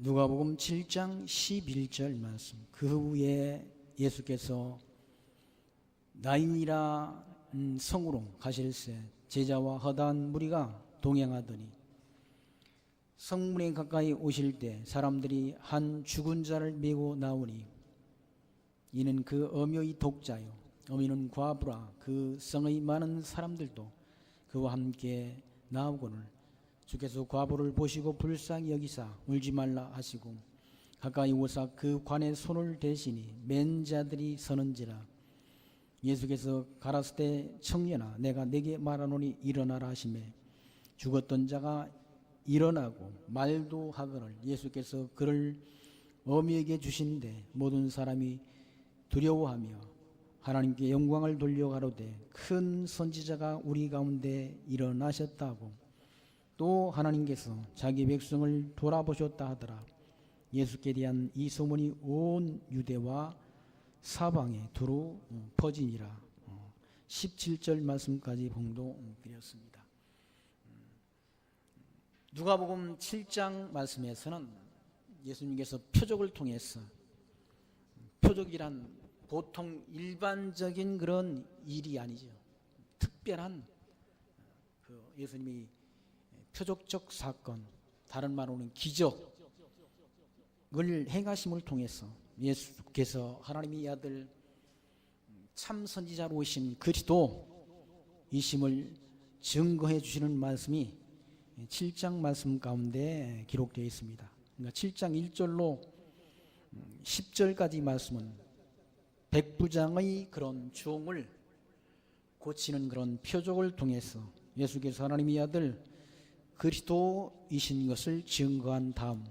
누가복음 7장 11절 말씀. 그 후에 예수께서 나인이라 성으로 가실새 제자와 허다한 무리가 동행하더니 성문에 가까이 오실 때 사람들이 한 죽은 자를 메고 나오니 이는 그 어미의 독자요 어미는 과부라. 그 성의 많은 사람들도 그와 함께 나오거늘 주께서 과부를 보시고 불쌍히 여기사 울지 말라 하시고 가까이 오사 그 관에 손을 대시니 맨 자들이 서는지라. 예수께서 가라사대 청년아 내가 네게 말하노니 일어나라 하시매 죽었던 자가 일어나고 말도 하거늘 예수께서 그를 어미에게 주신데 모든 사람이 두려워하며 하나님께 영광을 돌려 가로되 큰 선지자가 우리 가운데 일어나셨다고 또 하나님께서 자기 백성을 돌아보셨다 하더라. 예수께 대한 이 소문이 온 유대와 사방에 두루 퍼지니라. 17절 말씀까지 봉독드렸습니다. 누가복음 7장 말씀에서는 예수님께서 표적을 통해서, 표적이란 보통 일반적인 그런 일이 아니죠. 특별한 예수님이 표적적 사건, 다른 말로는 기적을 행하심을 통해서 예수께서 하나님의 아들 참 선지자로 오신 그리스도이심을 증거해 주시는 말씀이 7장 말씀 가운데 기록되어 있습니다. 그러니까 7장 1절로 10절까지 말씀은 백부장의 그런 종을 고치는 그런 표적을 통해서 예수께서 하나님의 아들 그리스도이신 것을 증거한 다음,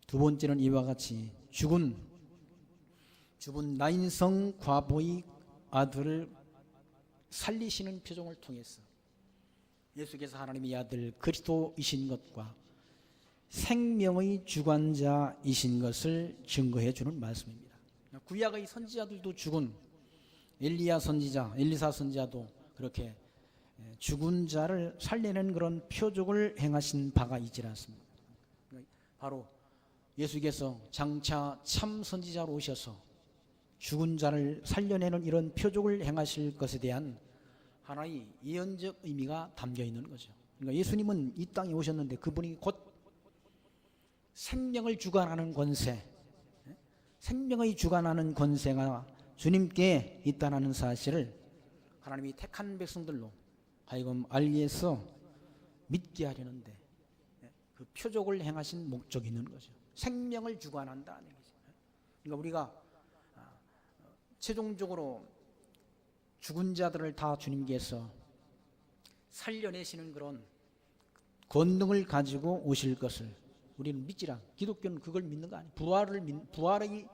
두 번째는 이와 같이 죽은 나인성 과부의 아들을 살리시는 표정을 통해서 예수께서 하나님의 아들 그리스도이신 것과 생명의 주관자이신 것을 증거해 주는 말씀입니다. 구약의 선지자들도 죽은 엘리야 선지자, 엘리사 선지자도 그렇게 죽은 자를 살리는 그런 표적을 행하신 바가 있지 않습니다. 바로 예수께서 장차 참 선지자로 오셔서 죽은 자를 살려내는 이런 표적을 행하실 것에 대한 하나의 예언적 의미가 담겨 있는 거죠. 그러니까 예수님은 이 땅에 오셨는데 그분이 곧 생명을 주관하는 권세, 생명의 주관하는 권세가 주님께 있다는 사실을 하나님이 택한 백성들로 하여금 알게 해서 믿게 하려는데 그 표적을 행하신 목적이 있는 거죠. 생명을 주관한다는 얘기죠. 그러니까 우리가 최종적으로 죽은 자들을 다 주님께서 살려내시는 그런 권능을 가지고 오실 것을 우리는 믿지라. 기독교는 그걸 믿는 거 아니에요. 부활의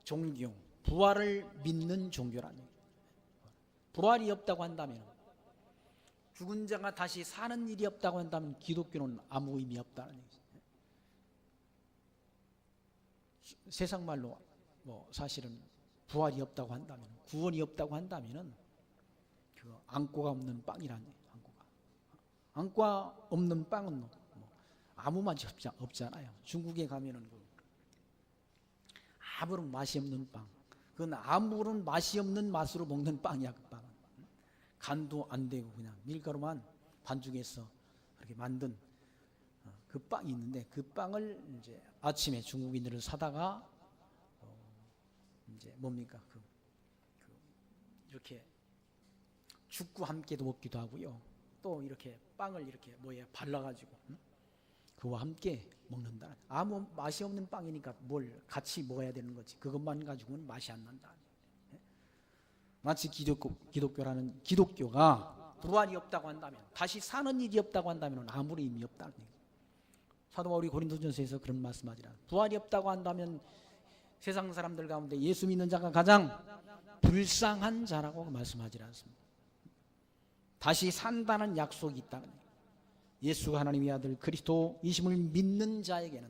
종교, 부활을 믿는 종교라는 얘기예요. 부활이 없다고 한다면, 죽은 자가 다시 사는 일이 없다고 한다면 기독교는 아무 의미 없다는 얘기죠. 세상 말로 사실은 부활이 없다고 한다면, 구원이 없다고 한다면은 그 안과가 없는 빵이라는 얘기예요. 안과 없는 빵은 아무 맛이 없잖아요. 중국에 가면은 아무런 맛이 없는 빵, 그건 아무런 맛이 없는 맛으로 먹는 빵이야. 그 빵은 간도 안 되고 그냥 밀가루만 반죽해서 그렇게 만든 그 빵이 있는데, 그 빵을 이제 아침에 중국인들을 사다가 이제 뭡니까 이렇게 죽과 함께도 먹기도 하고요. 또 이렇게 빵을 이렇게 발라가지고 그와 함께 먹는다. 아무 맛이 없는 빵이니까 뭘 같이 먹어야 되는 거지. 그것만 가지고는 맛이 안 난다. 마치 기독교라는, 기독교가 부활이 없다고 한다면, 다시 사는 일이 없다고 한다면 아무리 의미 없다는 얘기예요. 사도 바울이 고린도전서에서 그런 말씀하지라. 부활이 없다고 한다면 세상 사람들 가운데 예수 믿는 자가 가장 불쌍한 자라고 말씀하지 않습니다. 다시 산다는 약속이 있다는 얘기예요. 예수가 하나님의 아들 그리스도이심을 믿는 자에게는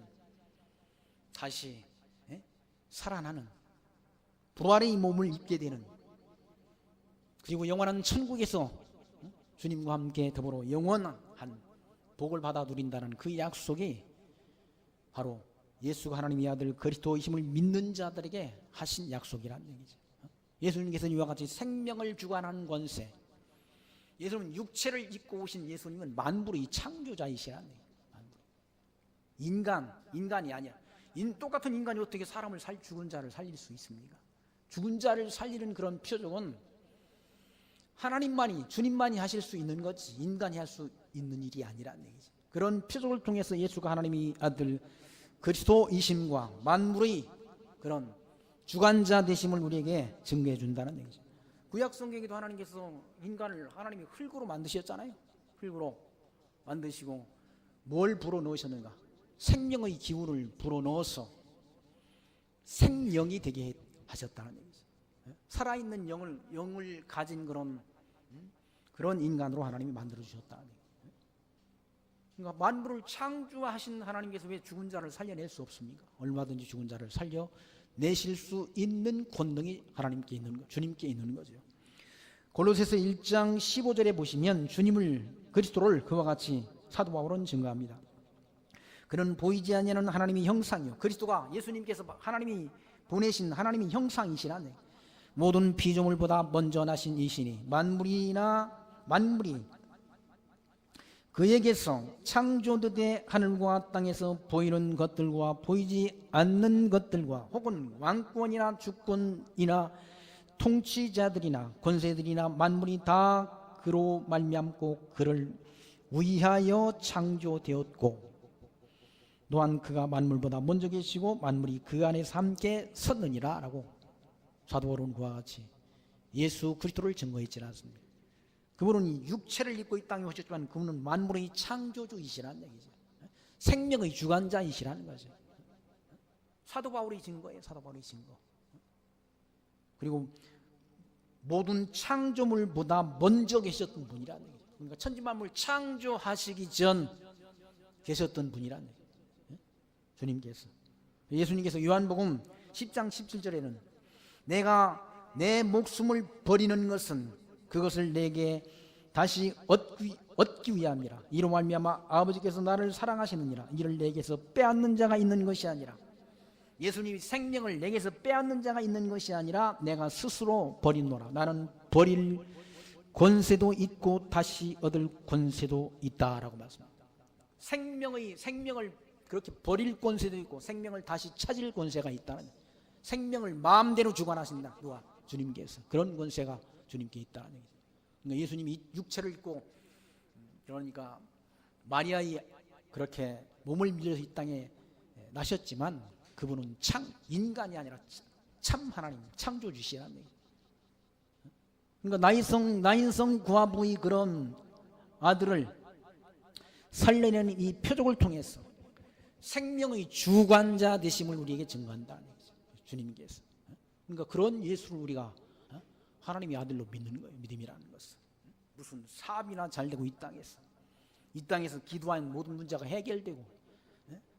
다시 살아나는 부활의 몸을 입게 되는, 그리고 영원한 천국에서 주님과 함께 더불어 영원한 복을 받아 누린다는 그 약속이 바로 예수가 하나님의 아들 그리스도이심을 믿는 자들에게 하신 약속이라는 얘기죠. 예수님께서 이와 같이 생명을 주관하는 권세, 예수님은 육체를 입고 오신 예수님은 만물의 창조자이시라는 얘기예요. 인간이 아니야. 똑같은 인간이 어떻게 사람을 죽은 자를 살릴 수 있습니까? 죽은 자를 살리는 그런 표적은 하나님만이, 주님만이 하실 수 있는 거지 인간이 할 수 있는 일이 아니라는 얘기죠. 그런 표적을 통해서 예수가 하나님의 아들 그리스도이심과 만물의 그런 주관자 되심을 우리에게 증거해 준다는 얘기죠. 구약 성경에도 하나님께서 인간을 하나님이 흙으로 만드셨잖아요. 흙으로 만드시고 뭘 불어넣으셨는가? 생명의 기운을 불어넣어서 생명이 되게 하셨다는 얘기죠. 살아있는 영을 가진 그런 인간으로 하나님이 만들어 주셨다는 얘기죠. 그러니까 만물을 창조하신 하나님께서 왜 죽은 자를 살려낼 수 없습니까? 얼마든지 죽은 자를 살려내실 수 있는 권능이 하나님께 있는 거, 주님께 있는 거죠. 골로새서 1장 15절에 보시면 그리스도를 그와 같이 사도 바울은 증거합니다. 그는 보이지 아니하는 하나님의 형상이요, 그리스도가 예수님께서 하나님이 보내신 하나님의 형상이시라네. 모든 피조물보다 먼저 나신 이시니 만물이 그에게서 창조되되 하늘과 땅에서 보이는 것들과 보이지 않는 것들과 혹은 왕권이나 주권이나 통치자들이나 권세들이나 만물이 다 그로 말미암고 그를 위하여 창조되었고 또한 그가 만물보다 먼저 계시고 만물이 그 안에서 함께 섰느니라 라고 사도 바울은 그와 같이 예수 그리스도를 증거했지 않습니까? 그분은 육체를 입고 이 땅에 오셨지만 그분은 만물의 창조주이시라는 얘기죠. 생명의 주관자이시라는 거죠. 사도 바울의 증거예요. 사도 바울의 증거. 그리고 모든 창조물보다 먼저 계셨던 분이라는 얘기죠. 그러니까 천지만물 창조하시기 전 계셨던 분이라는 얘기죠. 주님께서, 예수님께서 요한복음 10장 17절에는 내가 내 목숨을 버리는 것은 그것을 내게 다시 얻기 위함이라. 이로 말미암아 아버지께서 나를 사랑하시느니라. 이를 내게서 빼앗는 자가 있는 것이 아니라, 예수님이 생명을 내게서 빼앗는 자가 있는 것이 아니라 내가 스스로 버리노라. 나는 버릴 권세도 있고 다시 얻을 권세도 있다라고 말씀합니다. 생명을 그렇게 버릴 권세도 있고 생명을 다시 찾을 권세가 있다는, 생명을 마음대로 주관하신다. 누가? 주님께서. 그런 권세가 주님께 있다는 얘기죠. 그러니까 예수님이 육체를 입고, 그러니까 마리아의 그렇게 몸을 밀려서 이 땅에 나셨지만 그분은 인간이 아니라 참 하나님, 창조주시라는 얘기죠. 그러니까 나인성 구하부의 그런 아들을 살려내는 이 표적을 통해서 생명의 주관자 되심을 우리에게 증거한다는 얘기죠. 주님께서. 그러니까 그런 예수를 우리가 하나님의 아들로 믿는 거예요. 믿음이라는 것은 무슨 사업이나 잘 되고 이 땅에서 기도하면 모든 문제가 해결되고,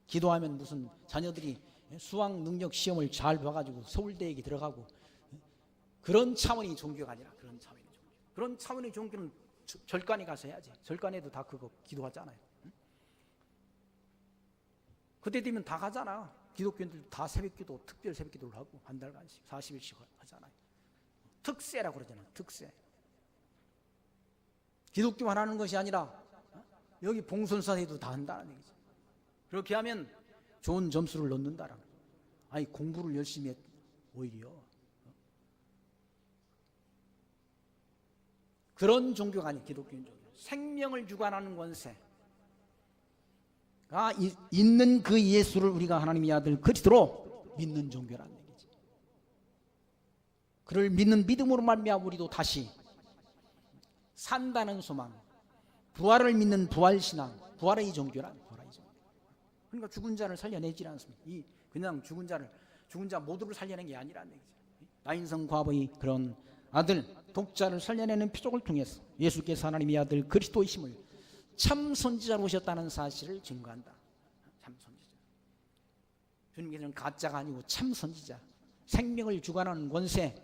기도하면 무슨 자녀들이 수학 능력 시험을 잘 봐가지고 서울대에 들어가고, 그런 차원의 종교가 아니라 그런 차원의 종교는 절간에 가서 해야지. 절간에도 다 그거 기도하잖아요. 그때 되면 다 가잖아. 기독교인들 다 새벽기도, 특별 새벽기도를 하고 한 달간씩 40일씩 하잖아요. 특세라고 그러잖아. 특세. 기독교만 하는 것이 아니라 여기 봉선사에도 다 한다는 얘기죠. 그렇게 하면 좋은 점수를 넣는다라는 거예요. 아니 공부를 열심히 했, 오히려 그런 종교가 아니에요. 기독교인 종교. 생명을 주관하는 권세가 있는 그 예수를 우리가 하나님의 아들 그리스도로 믿는 종교라는 얘기죠. 그를 믿는 믿음으로 말미암아 우리도 다시 산다는 소망, 부활을 믿는 부활신앙, 부활의 종교란 부활의 종교. 그러니까 죽은 자를 살려내지 않습니다. 그냥 죽은 자 모두를 살려낸 게 아니라는 얘기죠. 나인성 과부의 그런 아들 독자를 살려내는 표적을 통해서 예수께서 하나님의 아들 그리스도이심을 참 선지자로 오셨다는 사실을 증거한다. 참 선지자. 주님께서는 가짜가 아니고 참 선지자, 생명을 주관하는 권세,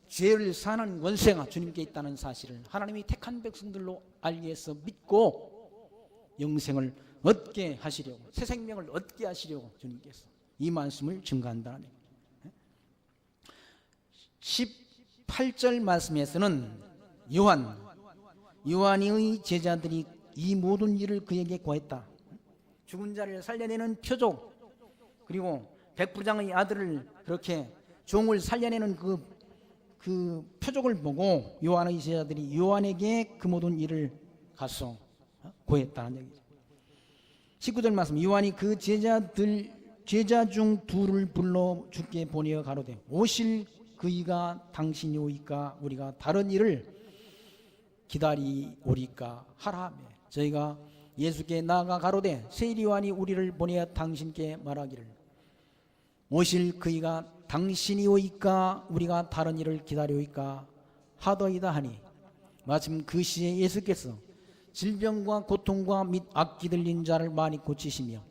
죄를 사하는 권세가 주님께 있다는 사실을 하나님이 택한 백성들로 알기 위해서 믿고 영생을 얻게 하시려고, 새 생명을 얻게 하시려고 주님께서 이 말씀을 증거한다는 얘기예요. 18절 말씀에서는 요한의 제자들이 이 모든 일을 그에게 고했다. 죽은 자를 살려내는 표적, 그리고 백부장의 아들을 그렇게 종을 살려내는 그 표적을 보고 요한의 제자들이 요한에게 그 모든 일을 가서 고했다는 얘기죠. 19절 말씀, 요한이 그 제자 중 둘을 불러 주께 보내어 가로되 오실 그이가 당신이오이까 우리가 다른 일을 기다리오리까 하라며 저희가 예수께 나아가 가로되 세리 요한이 우리를 보내어 당신께 말하기를 오실 그이가 당신이오이까 우리가 다른 일을 기다리오이까 하더이다 하니 마침 그 시에 예수께서 질병과 고통과 및 악기 들린 자를 많이 고치시며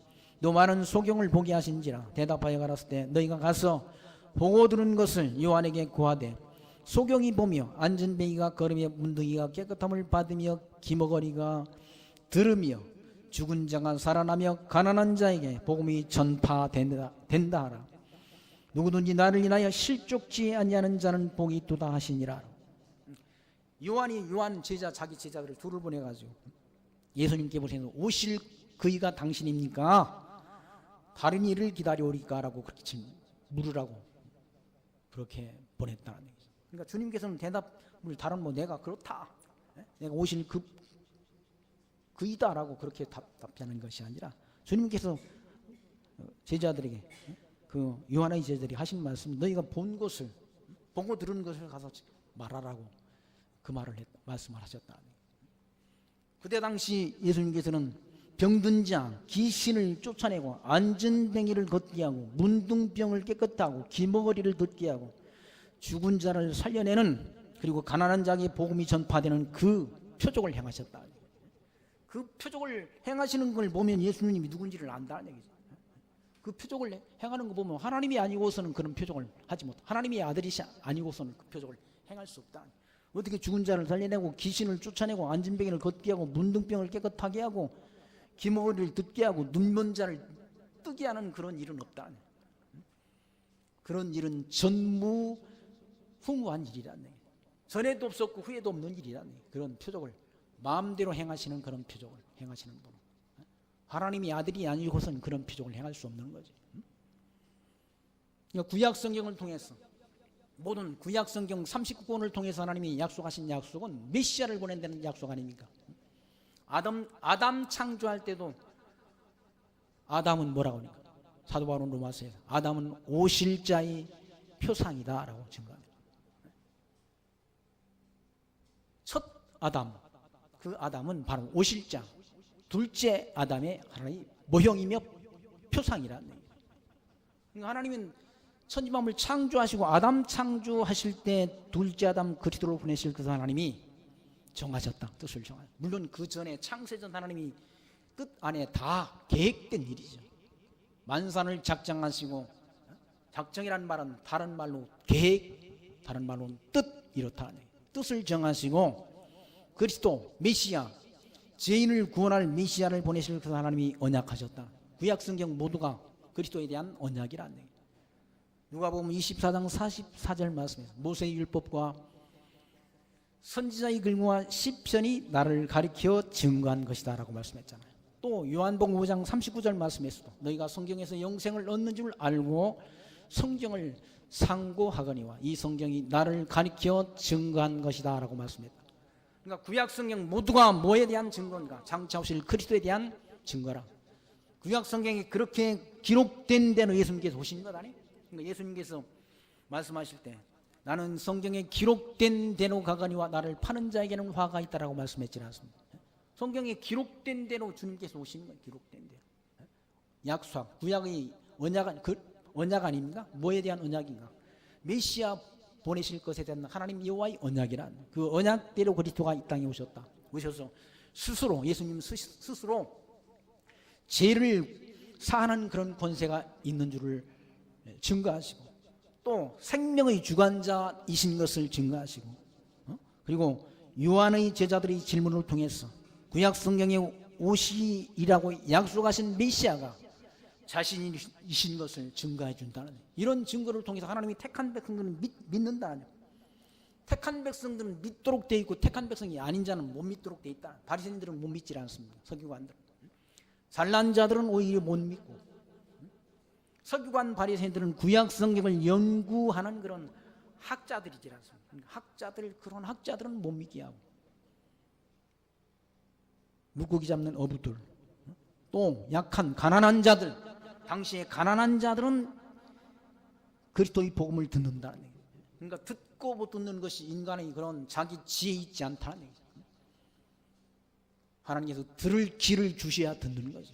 또 많은 소경을 보게 하신지라 대답하여 가라사대 때 너희가 가서 보고 들은 것을 요한에게 고하되 소경이 보며 앉은 베이가 걸으며 문둥이가 깨끗함을 받으며 기머거리가 들으며 죽은 자가 살아나며 가난한 자에게 복음이 전파된다 하라. 누구든지 나를 인하여 실족지 아니하는 자는 복이 있도다 하시니라. 요한 제자, 자기 제자들을 둘을 보내가지고 예수님께 보시는 오실 그이가 당신입니까? 다른 일을 기다려오리까? 라고 그렇게 물으라고 그렇게 보냈다는 얘기죠. 그러니까 주님께서는 대답을 다른 내가 그렇다, 내가 오실 그이다라고 그렇게 답하는 것이 아니라 주님께서 제자들에게 그 요한의 제자들이 하신 말씀, 너희가 본 것을 보고 들은 것을 가서 말하라고 그 말씀을 하셨다. 그때 당시 예수님께서는 병든 자, 귀신을 쫓아내고 안전뱅이를 걷게 하고 문둥병을 깨끗하고 기머거리를 걷게 하고 죽은 자를 살려내는, 그리고 가난한 자에게 복음이 전파되는 그 표적을 행하셨다. 그 표적을 행하시는 걸 보면 예수님이 누군지를 안다는 얘기죠. 그 표적을 행하는 거 보면 하나님이 아니고서는 그런 표적을 하지 못해. 하나님의 아들이 아니고서는 그 표적을 행할 수 없다. 어떻게 죽은 자를 살려내고 귀신을 쫓아내고 안진병이를 걷게 하고 문둥병을 깨끗하게 하고 기머리를 듣게 하고 눈먼 자를 뜨게 하는 그런 일은 없다. 그런 일은 전무후무한 일이라는 얘기예요. 전에도 없었고 후에도 없는 일이라는 얘기예요. 그런 표적을 마음대로 행하시는 그런 표적을 행하시는 분, 하나님이 아들이 아니고서는 그런 표적을 행할 수 없는 거죠. 그러니까 구약 성경을 통해서, 모든 구약 성경 39권을 통해서 하나님이 약속하신 약속은 메시아를 보낸다는 약속 아닙니까? 아담 창조할 때도 아담은 뭐라고 합니까? 사도 바울은 로마서에서 아담은 오실 자의 표상이다 라고 증거합니다. 첫 아담, 그 아담은 바로 오실 자, 둘째 아담의 하나의 모형이며 표상이라는 얘기예요. 그러니까 하나님은 천지만물 창조하시고 아담 창조하실 때 둘째 아담 그리스도로 보내실 그 하나님이 정하셨다. 뜻을 정하셨다. 물론 그 전에 창세전 하나님이 뜻 안에 다 계획된 일이죠. 만산을 작정하시고, 작정이라는 말은 다른 말로 계획, 다른 말로는 뜻, 이렇다. 뜻을 정하시고 그리스도 메시아, 죄인을 구원할 메시아를 보내실 그 하나님이 언약하셨다. 구약 성경 모두가 그리스도에 대한 언약이라는 얘기예요. 누가 보면 24장 44절 말씀에서 모세의 율법과 선지자의 글과 시편이 나를 가리켜 증거한 것이다 라고 말씀했잖아요. 또 요한복음 5장 39절 말씀에서도 너희가 성경에서 영생을 얻는 줄 알고 성경을 상고하거니와 이 성경이 나를 가리켜 증거한 것이다 라고 말씀했다. 그러니까 구약 성경 모두가 뭐에 대한 증거인가? 장차 오실 그리스도에 대한 증거라. 구약 성경이 그렇게 기록된 데는 예수님께서 오신 것 아니에요? 그러니까 예수님께서 말씀하실 때 나는 성경에 기록된 대로 가거니와 나를 파는 자에게는 화가 있다라고 말씀했지 않습니까? 성경에 기록된 대로 주님께서 오신 거예요. 기록된 대로. 약속, 구약의 언약 아닙니까? 뭐에 대한 언약인가? 메시아 보내실 것에 대한 하나님 여호와의 언약이란 그 언약대로 그리스도가 이 땅에 오셨다. 오셔서 스스로, 예수님 스스로 죄를 사하는 그런 권세가 있는 줄을 증거하시고 또 생명의 주관자이신 것을 증거하시고, 그리고 요한의 제자들의 질문을 통해서 구약 성경에 오시리라고 약속하신 메시아가 자신이신 것을 증거해 준다는, 이런 증거를 통해서 하나님이 택한 백성들은 믿는다는, 택한 백성들은 믿도록 돼 있고 택한 백성이 아닌 자는 못 믿도록 돼 있다. 바리새인들은 못 믿지 않습니다. 서기관들은. 잘난 자들은 오히려 못 믿고, 서기관 바리새인들은 구약 성경을 연구하는 그런 학자들이지 않습니까? 그런 학자들은 못 믿게 하고, 물고기 잡는 어부들, 또 약한 가난한 자들, 당시에 가난한 자들은 그리스도의 복음을 듣는다는 얘기죠. 그러니까 듣고 못 듣는 것이 인간의 그런 자기 지혜에 있지 않다는 얘기죠. 하나님께서 들을 귀를 주셔야 듣는 거죠.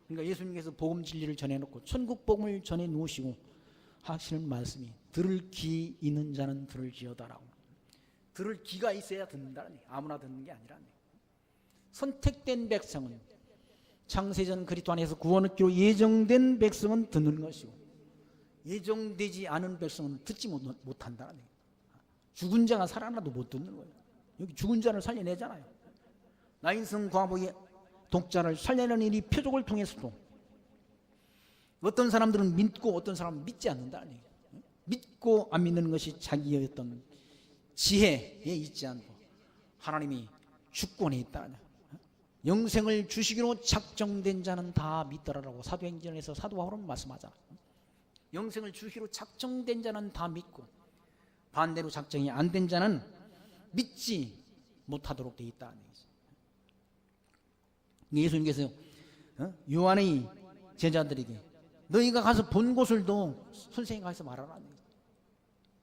그러니까 예수님께서 복음 진리를 전해놓고 천국 복음을 전해 놓으시고 하시는 말씀이, 들을 귀 있는 자는 들을지어다라고. 들을 귀가 있어야 듣는다는 얘기예요. 아무나 듣는 게 아니라는 얘기예요. 선택된 백성은, 창세전 그리스도 안에서 구원 얻기로 예정된 백성은 듣는 것이고, 예정되지 않은 백성은 듣지 못한다는 얘기예요. 죽은 자가 살아나도 못 듣는 거예요. 여기 죽은 자를 살려내잖아요. 나인성 과부의 독자를 살려내는 일이 표적을 통해서도 어떤 사람들은 믿고 어떤 사람은 믿지 않는다는 얘기예요. 믿고 안 믿는 것이 자기의 어떤 지혜에 있지 않고 하나님이 주권에 있다는, 영생을 주시기로 작정된 자는 다 믿더라라고 사도행전에서 사도 바울은 말씀하잖아요. 영생을 주시기로 작정된 자는 다 믿고, 반대로 작정이 안 된 자는 믿지 못하도록 되어 있다는 얘기죠. 예수님께서 요한의 제자들에게 너희가 가서 본 곳을 도 선생님 가서 말하라.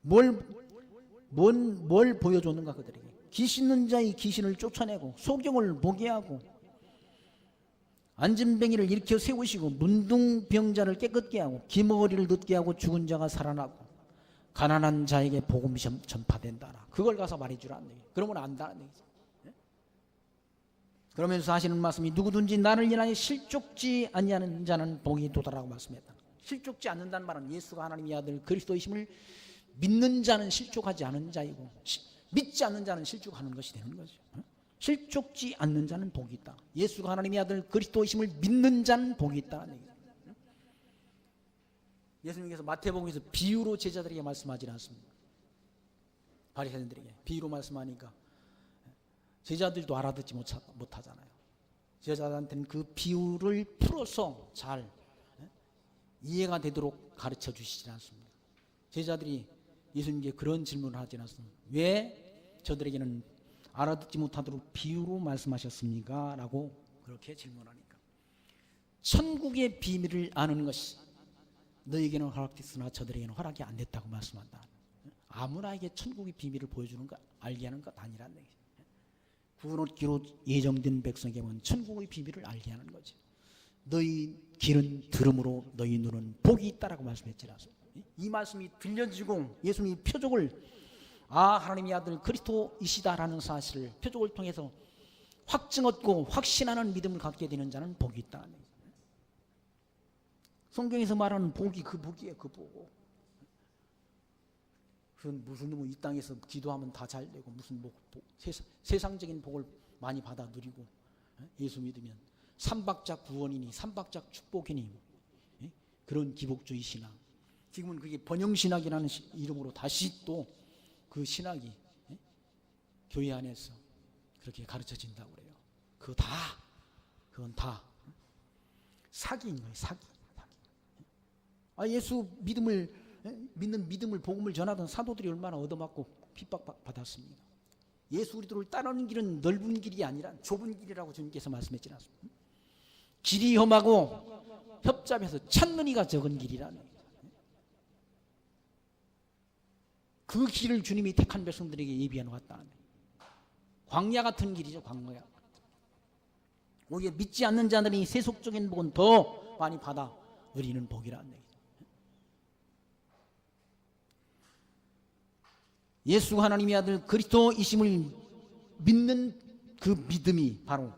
뭘 보여줬는가 그들에게. 귀신은 자의 귀신을 쫓아내고, 소경을 보게 하고, 앉은뱅이를 일으켜 세우시고, 문둥병자를 깨끗게 하고, 기머리를 듣게 하고, 죽은 자가 살아나고, 가난한 자에게 복음이 전파된다. 그걸 가서 말해주라는 얘기예요. 그러면 안다는 얘기죠. 그러면서 하시는 말씀이, 누구든지 나를 인하여 실족지 아니하는 자는 복이 있도다라고 말씀했다. 실족지 않는다는 말은 예수가 하나님의 아들 그리스도이심을 믿는 자는 실족하지 않은 자이고, 믿지 않는 자는 실족하는 것이 되는 거죠. 실족지 않는 자는 복이 있다. 예수가 하나님의 아들 그리스도이심을 믿는 자는 복이 있다는 얘기죠. 예수님께서 마태복음에서 비유로 제자들에게 말씀하지 않습니다. 바리새인들에게 비유로 말씀하니까 제자들도 알아듣지 못하잖아요. 제자들한테는 그 비유를 풀어서 잘 이해가 되도록 가르쳐 주시지 않습니다. 제자들이 예수님께 그런 질문을 하지 않습니다. 왜 저들에게는 알아듣지 못하도록 비유로 말씀하셨습니까? 라고 그렇게 질문하니까, 천국의 비밀을 아는 것이 너에게는 허락됐으나 저들에게는 허락이 안 됐다고 말씀한다. 아무나에게 천국의 비밀을 보여주는 것, 알게 하는 것 아니라는 얘기죠. 구원 얻기로 예정된 백성에게는 천국의 비밀을 알게 하는 거죠. 너희 귀는 들음으로 너희 눈은 복이 있다라고 말씀했지 않습니까? 이 말씀이 들려지고 예수님이 표적을, 하나님의 아들 그리스도이시다라는 사실을 표적을 통해서 확증 얻고 확신하는 믿음을 갖게 되는 자는 복이 있다. 성경에서 말하는 복이 그 복이에요. 그 복. 그건 무슨 이 땅에서 기도하면 다 잘 되고 무슨 세상적인 복을 많이 받아 누리고, 예수 믿으면 삼박자 구원이니 삼박자 축복이니 그런 기복주의 신앙. 지금은 그게 번영신학이라는 이름으로 다시 또 그 신학이 교회 안에서 그렇게 가르쳐진다고 그래요. 그건 다 사기인 거예요. 사기. 예수 믿는 믿음을, 복음을 전하던 사도들이 얼마나 얻어맞고 핍박받았습니까? 예수 그리스도를 따르는 길은 넓은 길이 아니라 좁은 길이라고 주님께서 말씀했지 않습니까? 길이 험하고 협잡해서 찾는 이가 적은 길이라는, 그 길을 주님이 택한 백성들에게 예비해 놓았다. 광야 같은 길이죠. 광야. 오히려 믿지 않는 자들이 세속적인 복은 더 많이 받아 누리는 복이라는 얘기죠. 예수 하나님의 아들 그리스도이심을 믿는 그 믿음이 바로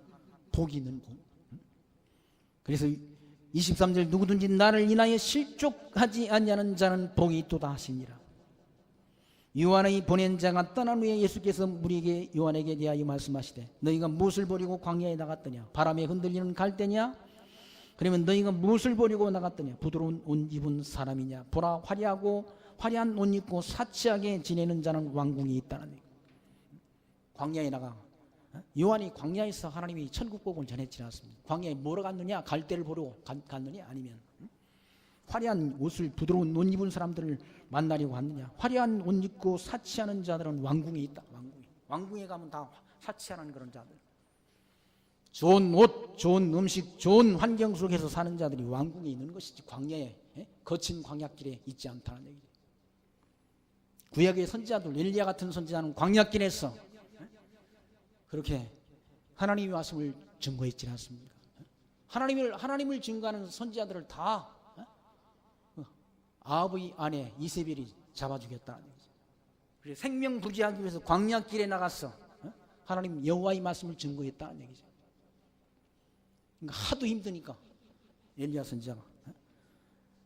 복이 있는 복. 그래서 23절, 누구든지 나를 인하여 실족하지 아니하는 자는 복이 있도다 하시니라. 요한의 보낸 자가 떠난 후에 예수께서 우리에게 요한에게 대하여 말씀하시되 너희가 무엇을 버리고 광야에 나갔더냐? 바람에 흔들리는 갈대냐? 그러면 너희가 무엇을 버리고 나갔더냐? 부드러운 옷 입은 사람이냐? 보라, 화려한 옷 입고 사치하게 지내는 자는 왕궁이 있다는 얘기. 광야에 나가. 요한이 광야에서 하나님이 천국복음을 전했지 않습니까? 광야에 뭐로 갔느냐? 갈대를 보러 갔느냐? 아니면 화려한 옷을, 부드러운 옷 입은 사람들을 만나려고 갔느냐? 화려한 옷 입고 사치하는 자들은 왕궁에 있다. 왕궁에 가면 다 사치하는 그런 자들. 좋은 옷, 좋은 음식, 좋은 환경 속에서 사는 자들이 왕궁에 있는 것이지 광야에, 거친 광야길에 있지 않다는 얘기죠. 구약의 선지자들, 엘리야 같은 선지자는 광야길에서 그렇게 하나님의 말씀을 증거했지 않습니까? 하나님을 증거하는 선지자들을 다 아합의 아내 이세벨이 잡아주겠다는 얘기죠. 그래서 생명부지하기 위해서 광야길에 나가서 하나님 여호와의 말씀을 증거했다는 얘기죠. 그러니까 하도 힘드니까 엘리야 선지자가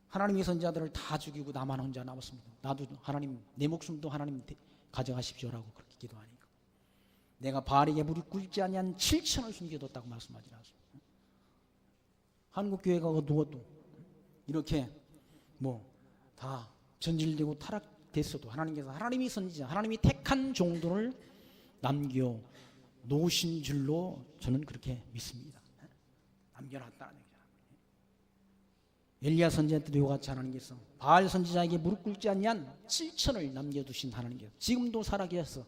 하나님의 선지자들을 다 죽이고 나만 혼자 남았습니다. 나도 하나님, 내 목숨도 하나님 가져가십시오라고 그렇게 기도하니까 내가 바알에게 무릎 꿇지 아니한 7천을 숨겨뒀다고 말씀하지 않았습니다. 한국교회가 어두워도 이렇게 다 전질되고 타락됐어도 하나님께서 하나님이 선지자, 하나님이 택한 종들을 남겨 놓으신 줄로 저는 그렇게 믿습니다. 남겨놨다는 얘기죠. 엘리야 선지자 때도 이와 같이 하나님께서 바알 선지자에게 무릎 꿇지 않냐한 7천을 남겨두신 하나님께서 지금도 살아계셔서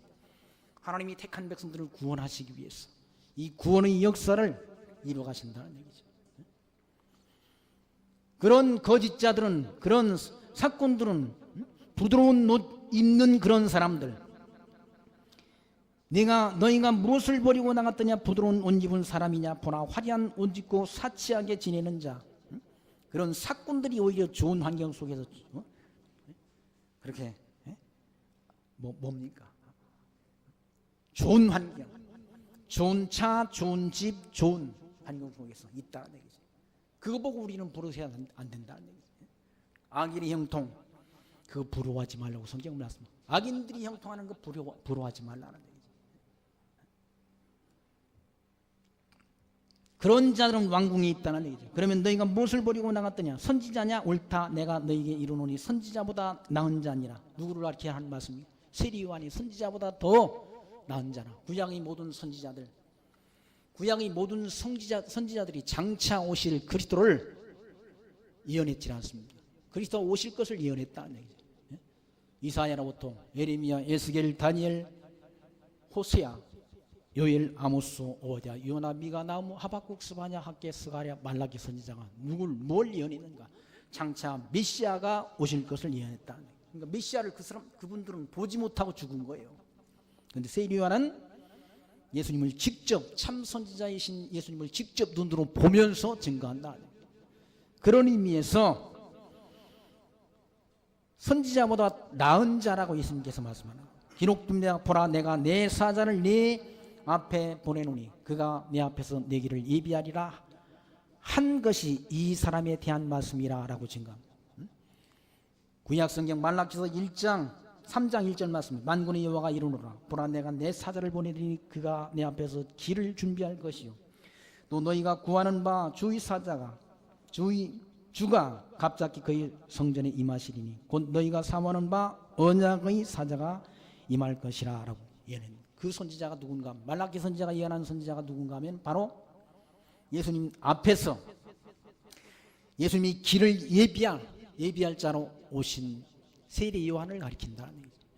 하나님이 택한 백성들을 구원하시기 위해서 이 구원의 역사를 이루어가신다는 얘기죠. 그런 거짓자들은, 그런 사꾼들은, 부드러운 옷 입는 그런 사람들, 너희가 무엇을 버리고 나갔더냐? 부드러운 옷 입은 사람이냐? 보나 화려한 옷 입고 사치하게 지내는 자, 그런 사꾼들이 오히려 좋은 환경 속에서 그렇게 뭡니까? 좋은 환경, 좋은 차, 좋은 집, 좋은 환경 속에서 있다는 얘기죠. 그거 보고 우리는 부러워서야 안 된다는 얘기죠. 악인의 형통, 그거 부러워하지 말라고 성경을 말씀합니다. 악인들이 형통하는 거 부러워하지 말라는 얘기죠. 그런 자들은 왕궁에 있다는 얘기죠. 그러면 너희가 무엇을 버리고 나갔더냐? 선지자냐? 옳다. 내가 너희에게 이르노니 선지자보다 나은 자니라. 누구를 가르쳐 하는 말씀입니까? 세리요한이 선지자보다 더 나은 자라. 구약의 모든 선지자들, 구약의 모든 선지자들이 장차 오실 그리스도를 예언했지 않습니까? 그리스도 오실 것을 예언했다는 얘기죠. 이사야로부터 예레미야, 에스겔, 다니엘, 호세아, 요엘, 아모스, 오호디아, 요나, 미가, 나무, 하박국, 스바냐, 학개, 스가랴, 말라기 선지자가 뭘 예언했는가? 장차 메시아가 오실 것을 예언했다. 그러니까 메시아를 그분들은 보지 못하고 죽은 거예요. 그런데 세리요한은 예수님을 직접, 참 선지자이신 예수님을 직접 눈으로 보면서 증거한다. 그런 의미에서 선지자보다 나은 자라고 예수님께서 말씀하는, 기록됩니다. 보라, 내가 내 사자를 네 앞에 보내노니 그가 내 앞에서 내 길을 예비하리라 한 것이 이 사람에 대한 말씀이라 라고 증거합니다. 구약성경 말라기서 1장 3장 1절 말씀, 만군의 여호와가 이르노라 보라, 내가 내 사자를 보내리니 그가 내 앞에서 길을 준비할 것이요 또 너희가 구하는 바 주의 사자가 주가 갑자기 그의 성전에 임하시리니 곧 너희가 사모하는 바 언약의 사자가 임할 것이라 라고 예언합니다. 그 선지자가 누군가, 말라기 선지자가 예언한 선지자가 누군가 하면 바로 예수님 앞에서 예수님이 길을 예비할 자로 오신 세례 요한을 가리킨다는 얘기죠.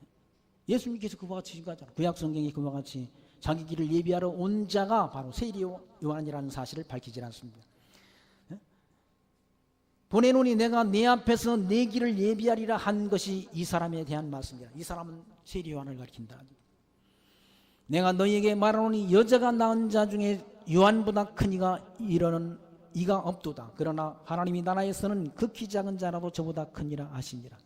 예수님께서 그와 같이 증거하잖아요. 구약 성경이 그와 같이 자기 길을 예비하러 온 자가 바로 세례 요한이라는 사실을 밝히지 않습니다. 보내노니 내가 내 앞에서 내 길을 예비하리라 한 것이 이 사람에 대한 말씀이라. 이 사람은 세례 요한을 가리킨다. 내가 너희에게 말하노니 여자가 낳은 자 중에 요한보다 큰 이가 이르는 이가 없도다. 그러나 하나님의 나라에서는 극히 작은 자라도 저보다 크니라 하시니라.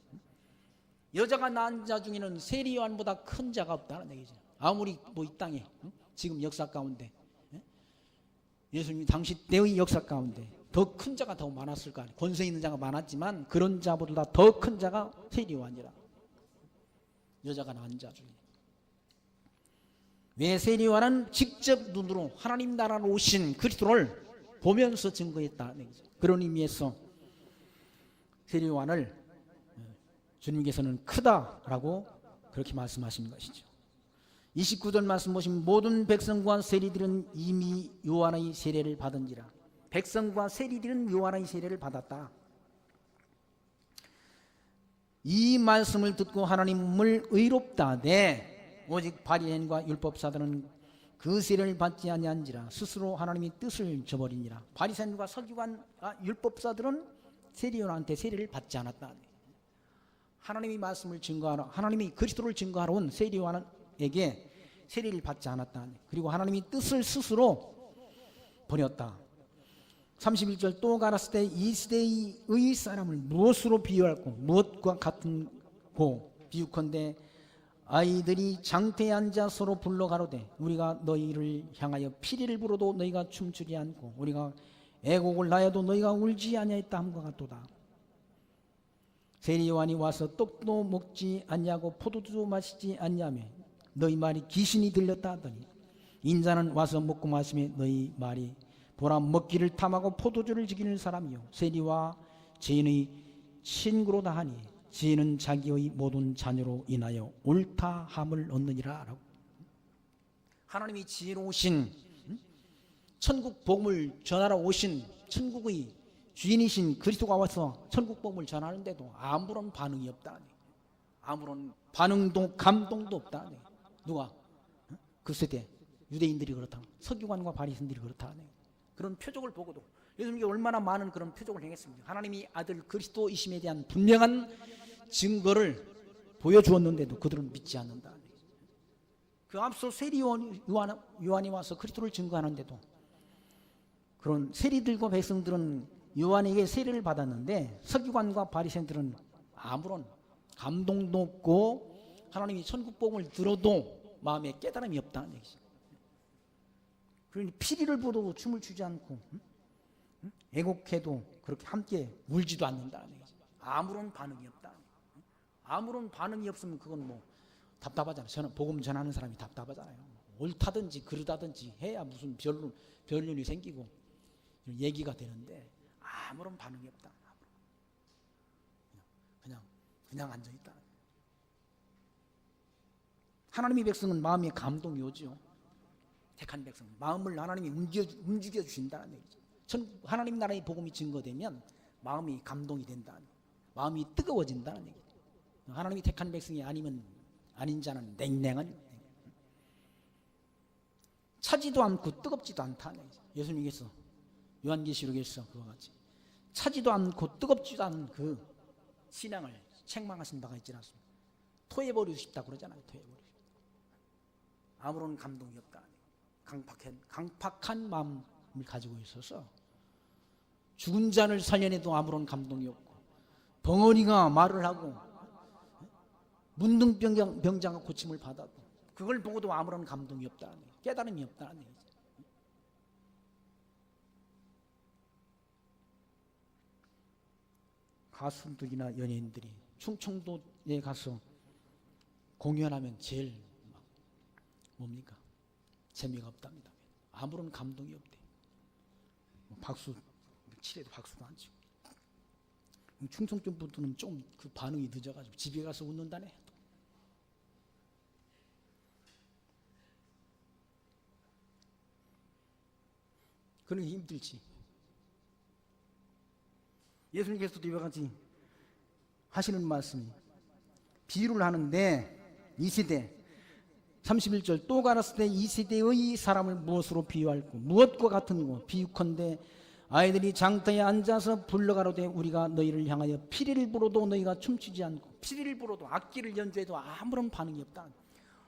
여자가 낳은 자 중에는 세례 요한보다 큰 자가 없다는 얘기죠. 아무리 이 땅에 지금 역사 가운데 예수님 당시 때의 역사 가운데 더 큰 자가 더 많았을 거 아니에요. 권세 있는 자가 많았지만 그런 자보다 더 큰 자가 세례 요한이라. 여자가 낳은 자 중에. 왜 세리와는 직접 눈으로 하나님 나라로 오신 그리스도를 보면서 증거했다. 그런 의미에서 세리요한을 주님께서는 크다라고 그렇게 말씀하신 것이죠. 29절 말씀 보시면 모든 백성과 세리들은 이미 요한의 세례를 받은지라. 백성과 세리들은 요한의 세례를 받았다. 이 말씀을 듣고 하나님을 의롭다 하되 오직 바리새인과 율법사들은 그 세례를 받지 아니한지라. 스스로 하나님의 뜻을 저버리니라. 바리새인과 서기관과 율법사들은 세리요한한테 세례를 받지 않았다. 하나님의 말씀을 증거하러, 하나님이 그리스도를 증거하러 온 세리요한에게 세례를 받지 않았다. 그리고 하나님의 뜻을 스스로 버렸다. 31절 또 가라사대 때 이 시대의 사람을 무엇으로 비유할꼬 무엇과 같은고 비유컨대 아이들이 장대에 앉아 서로 불러 가로되 우리가 너희를 향하여 피리를 불어도 너희가 춤추지 않고 우리가 애곡을 하여도 너희가 울지 아니하였다 함과 같도다. 세리요한이 와서 떡도 먹지 않냐고 포도주도 마시지 않냐며 너희 말이 귀신이 들렸다 하더니 인자는 와서 먹고 마시며 너희 말이 보라 먹기를 탐하고 포도주를 즐기는 사람이요 세리와 죄인의 친구로다 하니 죄인은 자기의 모든 자녀로 인하여 옳다함을 얻느니라. 라고. 하나님이 지혜로우신 천국 복음을 전하러 오신 천국의 주인이신 그리스도가 와서 천국 복음을 전하는데도 아무런 반응이 없다. 아무런 반응도 감동도 없다. 누가? 그 세대 유대인들이 그렇다. 서기관과 바리새인들이 그렇다. 그런 표적을 보고도 예수님이 얼마나 많은 그런 표적을 행했습니까? 하나님이 아들 그리스도이심에 대한 분명한 증거를 보여주었는데도 그들은 믿지 않는다. 그 앞서 세리 요한이 와서 그리스도를 증거하는데도 그런 세리들과 백성들은 요한에게 세례를 받았는데 서기관과 바리새인들은 아무런 감동도 없고 하나님이 천국 복음을 들어도 마음에 깨달음이 없다는 얘기죠. 그러니 피리를 보도 춤을 추지 않고 애곡해도 그렇게 함께 울지도 않는다는 얘기죠. 아무런 반응이 없다. 아무런 반응이 없으면 그건 뭐 답답하잖아요. 저는 복음 전하는 사람이 답답하잖아요. 옳다든지 그르다든지 해야 무슨 별일이 생기고 얘기가 되는데 아무런 반응이 없다. 그냥 앉아있다. 하나님의 백성은 마음에 감동이 오죠. 택한 백성 마음을 하나님이 움직여 주신다는 얘기죠. 하나님 나라의 복음이 증거되면 마음이 감동이 된다. 마음이 뜨거워진다는 얘기죠. 하나님이 택한 백성이 아니면 아닌 자는 냉랭한 차지도 않고 뜨겁지도 않다는 얘기죠. 예수님께서 요한계시록에서 그와 같이 차지도 않고 뜨겁지도 않은 그 신앙을 책망하신 바가 있지 않습니까? 토해버리고 싶다 그러잖아요. 토해버리고 싶다. 아무런 감동이 없다. 강팍한 마음을 가지고 있어서 죽은 자를 살려내도 아무런 감동이 없고 벙어리가 말을 하고 문둥병자가 고침을 받아도 그걸 보고도 아무런 감동이 없다. 깨달음이 없다는 얘기죠. 가수들이나 연예인들이 충청도에 가서 공연하면 제일 뭡니까? 재미가 없답니다. 아무런 감동이 없대. 박수 치래도 박수도 안 치고. 충청도 분들은 좀 그 반응이 늦어가지고 집에 가서 웃는다네. 그런 게 힘들지. 예수님께서도 이와 같이 하시는 말씀이 비유를 하는데 이 시대 31절 또 가라사대 때 이 시대의 사람을 무엇으로 비유할꼬 무엇과 같은고 비유컨대 아이들이 장터에 앉아서 불러가로되 우리가 너희를 향하여 피리를 불어도 너희가 춤추지 않고 피리를 불어도 악기를 연주해도 아무런 반응이 없다.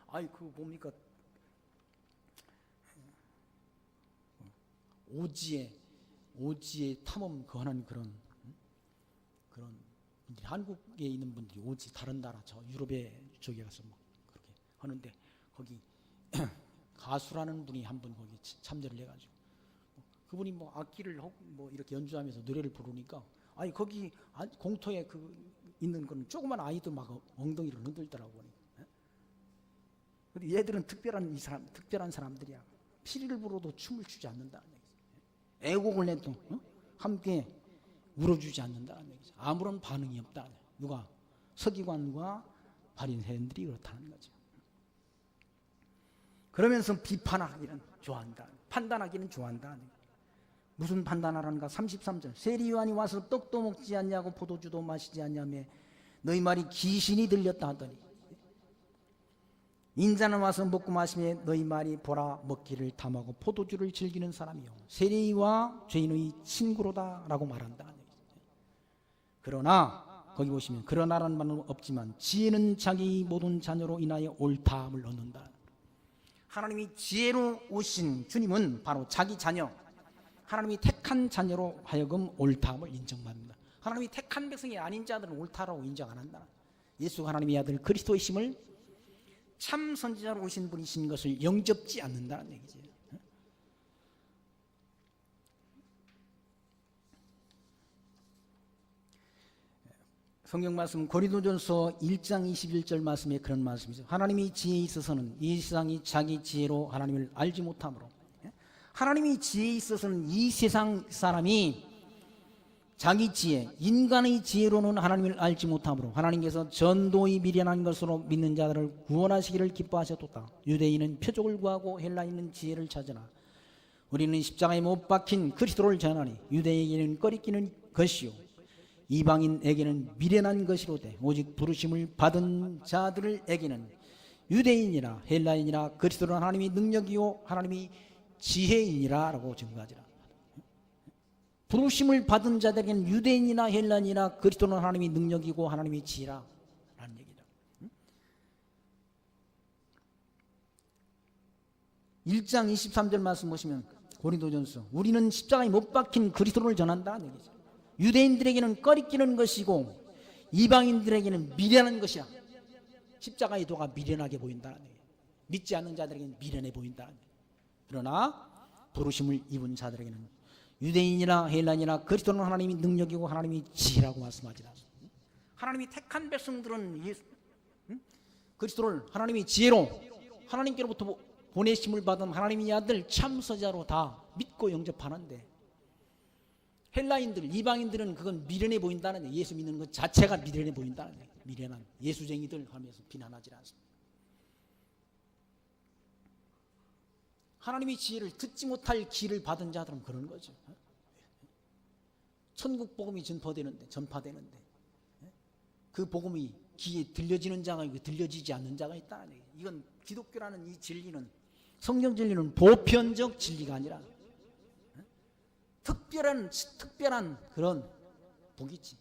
아이 그 뭡니까 오지에 탐험 거하는 그런 분들이 한국에 있는 분들이 오지 다른 나라 저 유럽에 저기 가서 뭐 그렇게 하는데 거기 가수라는 분이 한 분 거기 참여를 해가지고 그분이 뭐 악기를 뭐 이렇게 연주하면서 노래를 부르니까 아니 거기 공터에 그 있는 건 조그만 아이도 막 엉덩이를 흔들더라고. 얘들은 특별한 사람들이야. 피리를 불어도 춤을 추지 않는다는 얘기죠. 애곡을 내도 함께 울어주지 않는다는 얘기죠. 아무런 반응이 없다. 누가? 서기관과 바리새인들이 그렇다는 거죠. 그러면서 비판하기는 좋아한다. 판단하기는 좋아한다. 무슨 판단하라는가? 33절. 세리요한이 와서 떡도 먹지 않냐고 포도주도 마시지 않냐며 너희 말이 귀신이 들렸다 하더니 인자는 와서 먹고 마시며 너희 말이 보라 먹기를 탐하고 포도주를 즐기는 사람이요 세리와 죄인의 친구로다 라고 말한다. 그러나 거기 보시면 그러나라는 말은 없지만 지혜는 자기 모든 자녀로 인하여 옳다함을 얻는다. 하나님이 지혜로 오신 주님은 바로 자기 자녀, 하나님이 택한 자녀로 하여금 옳다함을 인정받는다. 하나님이 택한 백성이 아닌 자들은 옳다라고 인정 안 한다. 예수 하나님의 아들 그리스도의 심을 참 선지자로 오신 분이신 것을 영접지 않는다는 얘기죠. 성경 말씀 고린도전서 1장 21절 말씀에 그런 말씀이죠. 하나님이 지혜에 있어서는 이 세상이 자기 지혜로 하나님을 알지 못하므로, 하나님이 지혜에 있어서는 이 세상 사람이 자기 지혜, 인간의 지혜로는 하나님을 알지 못하므로 하나님께서 전도의 미련한 것으로 믿는 자들을 구원하시기를 기뻐하셨도다. 유대인은 표적을 구하고 헬라인은 지혜를 찾으나 우리는 십자가에 못 박힌 그리스도를 전하니 유대인에게는 꺼리끼는 것이요 이방인에게는 미련한 것이로되 오직 부르심을 받은 자들에게는 유대인이나 헬라인이나 그리스도는 하나님이 능력이요 하나님이 지혜이니라 라고 증거하지라. 부르심을 받은 자들에게는 유대인이나 헬라인이나 그리스도는 하나님이 능력이고 하나님이 지혜라 라는 얘기다. 1장 23절 말씀 보시면 고린도전서 우리는 십자가에 못 박힌 그리스도를 전한다는 얘기죠. 유대인들에게는 꺼리끼는 것이고 이방인들에게는 미련한 것이야. 십자가의 도가 미련하게 보인다는 얘기예요. 믿지 않는 자들에게는 미련해 보인다는 얘기예요. 그러나 부르심을 입은 자들에게는 유대인이나 헬라인이나 그리스도는 하나님이 능력이고 하나님이 지혜라고 말씀하지 않습니다. 하나님이 택한 백성들은 그리스도를 하나님이 지혜로 하나님께로부터 보내심을 받은 하나님의 아들 참서자로 다 믿고 영접하는데 헬라인들, 이방인들은 그건 미련해 보인다는 얘기예요. 예수 믿는 것 자체가 미련해 보인다는 얘기예요. 미련한 예수쟁이들 하면서 비난하지 않습니다. 하나님의 지혜를 듣지 못할 기를 받은 자들은 그런 거죠. 천국 복음이 전파되는데 그 복음이 귀에 들려지는 자가 있고 들려지지 않는 자가 있다는 얘기예요. 이건 기독교라는 이 진리는, 성경 진리는 보편적 진리가 아니라 특별한 그런 복이지.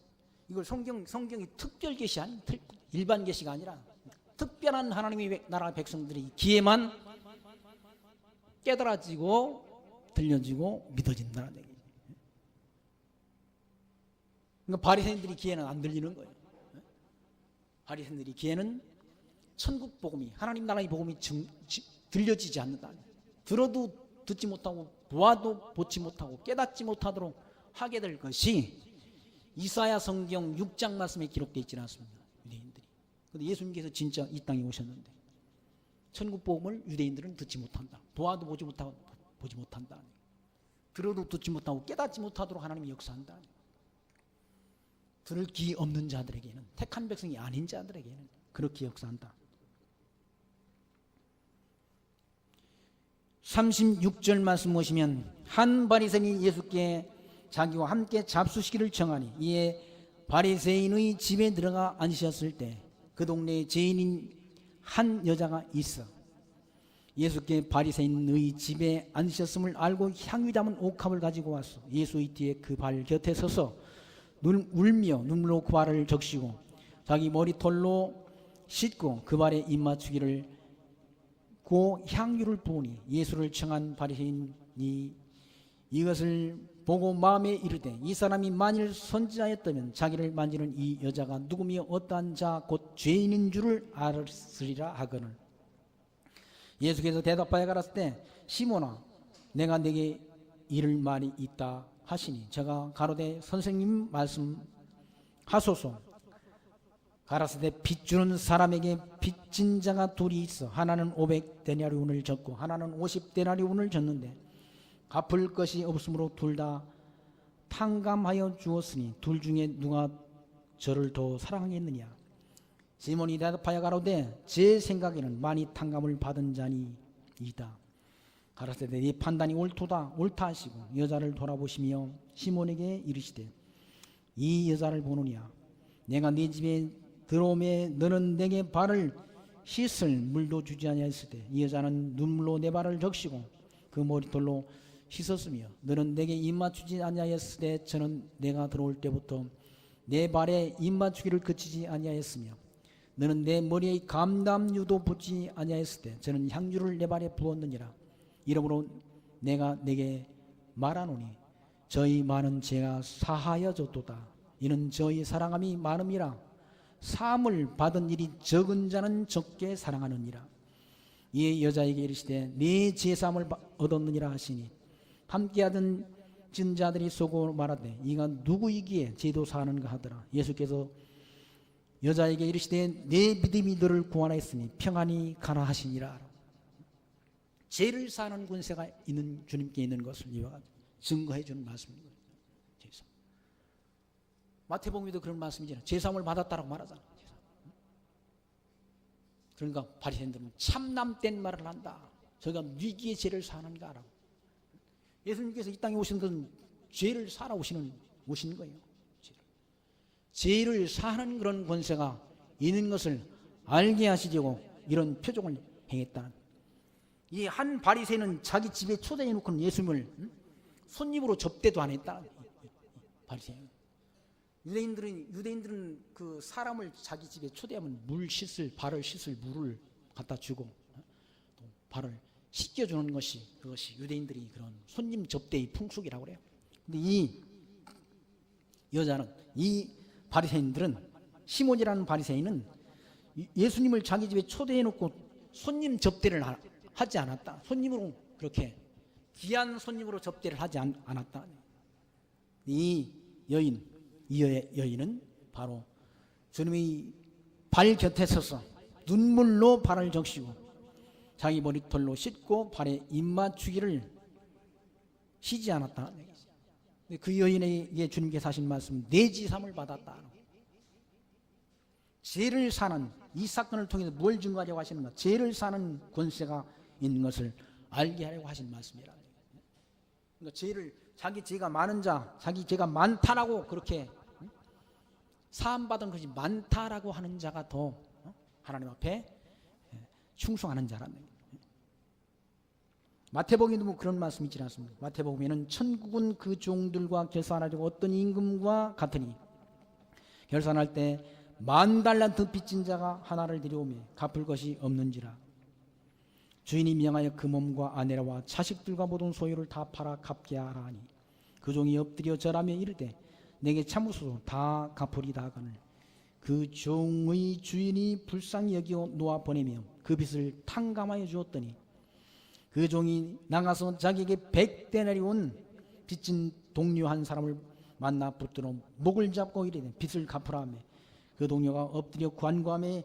이걸 성경이 특별 계시 아닌 일반 계시가 아니라 특별한 하나님의 나라 백성들이 귀에만 깨달아지고 들려지고 믿어진다는 얘기죠. 그러니까 바리새인들이 귀에는 안 들리는 거예요. 바리새인들이 귀에는 천국 복음이, 하나님 나라의 복음이 들려지지 않는다. 들어도 듣지 못하고 보아도 보지 못하고 깨닫지 못하도록 하게 될 것이 이사야 성경 6장 말씀에 기록되어 있지 않습니다. 유대인들이. 그런데 예수님께서 진짜 이 땅에 오셨는데 천국 복음을 유대인들은 듣지 못한다. 보아도 보지 못한다. 들어도 듣지 못하고 깨닫지 못하도록 하나님이 역사한다. 들을 귀 없는 자들에게는, 택한 백성이 아닌 자들에게는 그렇게 역사한다. 36절 말씀 보시면 한 바리새인이 예수께 자기와 함께 잡수시기를 청하니 이에 바리새인의 집에 들어가 앉으셨을 때 그 동네에 죄인인 한 여자가 있어 예수께 바리새인의 집에 앉으셨음을 알고 향유 담은 옥합을 가지고 왔어. 예수의 뒤에 그 발 곁에 서서 울며 눈물로 그 발을 적시고 자기 머리털로 씻고 그 발에 입 맞추기를 고 향유를 부으니 예수를 청한 바리새인이 이것을 보고 마음에 이르되 이 사람이 만일 선지자였다면 자기를 만지는 이 여자가 누구며 어떠한 자 곧 죄인인 줄을 알았으리라 하거늘 예수께서 대답하여 가라사대 때 시몬아 내가 네게 이를 말이 있다 하시니 제가 가로되 선생님 말씀하소서 가라사대 빚주는 사람에게 빚진 자가 둘이 있어. 하나는 500데나리온을 졌고 하나는 50데나리온을 졌는데 갚을 것이 없으므로 둘 다 탕감하여 주었으니 둘 중에 누가 저를 더 사랑하겠느냐. 시몬이 대답하여 가로되 제 생각에는 많이 탕감을 받은 자니이다. 가라사대 네 판단이 옳다 하시고 여자를 돌아보시며 시몬에게 이르시되 이 여자를 보느냐. 내가 네 집에 들어오매 너는 내게 발을 씻을 물도 주지 아니하였을 때 이 여자는 눈물로 내 발을 적시고 그 머리털로 씻었으며 너는 내게 입맞추지 아니하였을 때 저는 내가 들어올 때부터 내 발에 입맞추기를 그치지 아니하였으며 너는 내 머리에 감람유도 붓지 아니하였을 때 저는 향유를 내 발에 부었느니라. 이러므로 내가 내게 말하노니 저희 많은 죄가 사하여졌도다. 이는 저희 사랑함이 많음이라. 사함을 받은 일이 적은 자는 적게 사랑하느니라. 이에 여자에게 이르시되 네 죄사함을 얻었느니라 하시니 함께하던 증자들이 속으로 말하되 이가 누구이기에 죄도 사하는가 하더라. 예수께서 여자에게 이르시되 내 믿음이 너를 구원하였으니 평안히 가라 하시니라. 죄를 사하는 권세가 있는 주님께 있는 것을 이와 같이 증거해 주는 말씀입니다. 마태복음에도 그런 말씀이잖아요. 죄사함을 받았다라고 말하잖아. 그러니까 바리새인들은 참남된 말을 한다. 저희가 위기의 죄를 사하는가 라고. 예수님께서 이 땅에 오신 것은 죄를 사러 오신 거예요. 죄를 사하는 그런 권세가 있는 것을 알게 하시려고 이런 표적을 행했다. 이 한 바리새인은 자기 집에 초대해 놓고는 예수님을 손님으로 접대도 안 했다. 바리새인. 유대인들은 그 사람을 자기 집에 초대하면 발을 씻을 물을 갖다 주고 또 발을 씻겨주는 그것이 유대인들이 그런 손님 접대의 풍속이라고 그래요. 근데 이 여자는, 이 바리새인들은, 시몬이라는 바리새인은 예수님을 자기 집에 초대해 놓고 손님 접대를 하지 않았다. 손님으로 그렇게 귀한 손님으로 접대를 하지 않았다. 이 여인은 바로 주님이 발 곁에 서서 눈물로 발을 적시고 자기 머리털로 씻고 발에 입맞추기를 쉬지 않았다. 그 여인에게 주님께서 하신 말씀, 내 죄사함을 받았다. 죄를 사는 이 사건을 통해서 뭘 증거하려고 하시는가? 죄를 사는 권세가 있는 것을 알게 하려고 하신 말씀이라. 그러니까 자기 죄가 많은 자, 자기 죄가 많다라고 그렇게 사함받은 것이 많다라고 하는 자가 더 하나님 앞에 충성하는 자라는 거예요. 마태복음에도 뭐 그런 말씀이 있지 않습니까? 마태복음에는 천국은 그 종들과 결산하려고 어떤 임금과 같으니 결산할 때 10,000달란트 빚진 자가 하나를 데려오며 갚을 것이 없는지라. 주인이 명하여 그 몸과 아내와 자식들과 모든 소유를 다 팔아 갚게 하라 하니 그 종이 엎드려 절하며 이르되 내게 참으소서 다 갚으리다 하거늘 그 종의 주인이 불쌍히 여기어 놓아 보내며 그 빚을 탕감하여 주었더니 그 종이 나가서 자기에게 100데나리온 빚진 동료 한 사람을 만나 붙들어 목을 잡고 이르되 빚을 갚으라 하며 그 동료가 엎드려 간구하며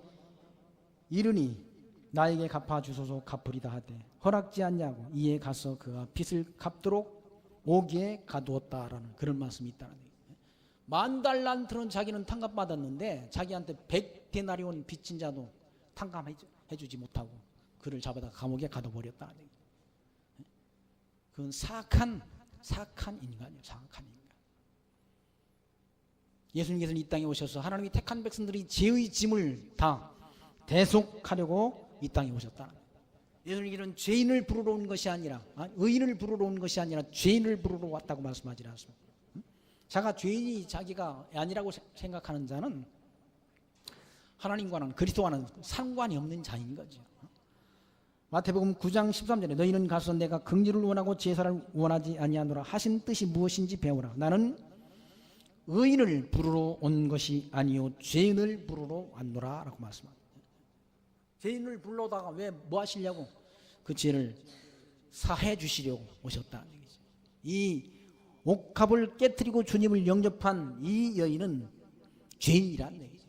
이르니 나에게 갚아 주소서 갚으리다 하되 허락지 않냐고 이에 가서 그가 빚을 갚도록 오기에 가두었다라는 그런 말씀이 있다는 거예요. 10,000달란트는 자기는 탕감받았는데 자기한테 100데나리온 빚진 자도 탕감해주지 못하고 그를 잡아다 감옥에 가둬버렸다는 거예요. 그건 사악한 인간이에요. 사악한 인간. 예수님께서는 이 땅에 오셔서 하나님이 택한 백성들이 죄의 짐을 다 대속하려고 이 땅에 오셨다. 예수님께서는 죄인을 부르러 온 것이 아니라 의인을 부르러 온 것이 아니라 죄인을 부르러 왔다고 말씀하지 않습니까? 자가 죄인이 자기가 아니라고 생각하는 자는 하나님과는 그리스도와는 상관이 없는 자인 거죠. 마태복음 9장 13절에 너희는 가서 내가 긍휼을 원하고 제사를 원하지 아니하노라 하신 뜻이 무엇인지 배우라. 나는 의인을 부르러 온 것이 아니요 죄인을 부르러 왔노라 라고 말씀합니다. 죄인을 불러다가 왜 뭐 하시려고? 그 죄를 사해 주시려고 오셨다는 얘기죠. 이 옥합을 깨뜨리고 주님을 영접한 이 여인은 죄인이라는 얘기죠.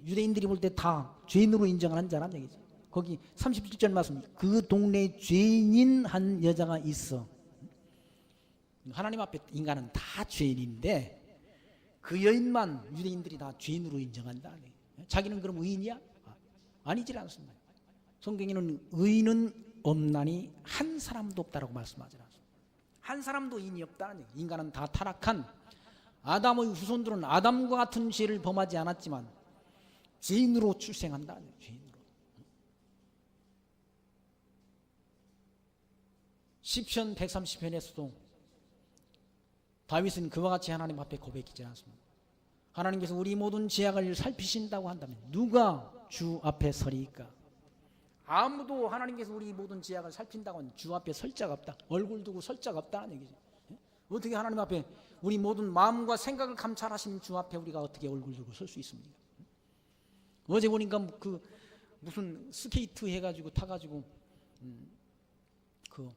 유대인들이 볼 때 다 죄인으로 인정하는 자란 얘기죠. 거기 37절 말씀, 그 동네에 죄인인 한 여자가 있어. 하나님 앞에 인간은 다 죄인인데 그 여인만 유대인들이 다 죄인으로 인정한다. 자기는 그럼 의인이야? 아니질 않습니다. 성경에는 의인은 없나니 한 사람도 없다라고 말씀하지 않습니다. 한 사람도 의인이 없다는 얘기. 인간은 다 타락한 아담의 후손들은 아담과 같은 죄를 범하지 않았지만 죄인으로 출생한다는 얘기. 죄인으로. 시편 130편에서도 다윗은 그와 같이 하나님 앞에 고백하지 않습니다. 하나님께서 우리 모든 죄악을 살피신다고 한다면 누가 주 앞에 서리까? 아무도 하나님께서 우리 모든 죄악을 살핀다고 하면 주 앞에 설 자가 없다. 얼굴 두고 설 자가 없다는 얘기죠. 어떻게 하나님 앞에 우리 모든 마음과 생각을 감찰하시는 주 앞에 우리가 어떻게 얼굴 두고 설 수 있습니까? 어제 보니까 그 무슨 스케이트 해가지고 타가지고 그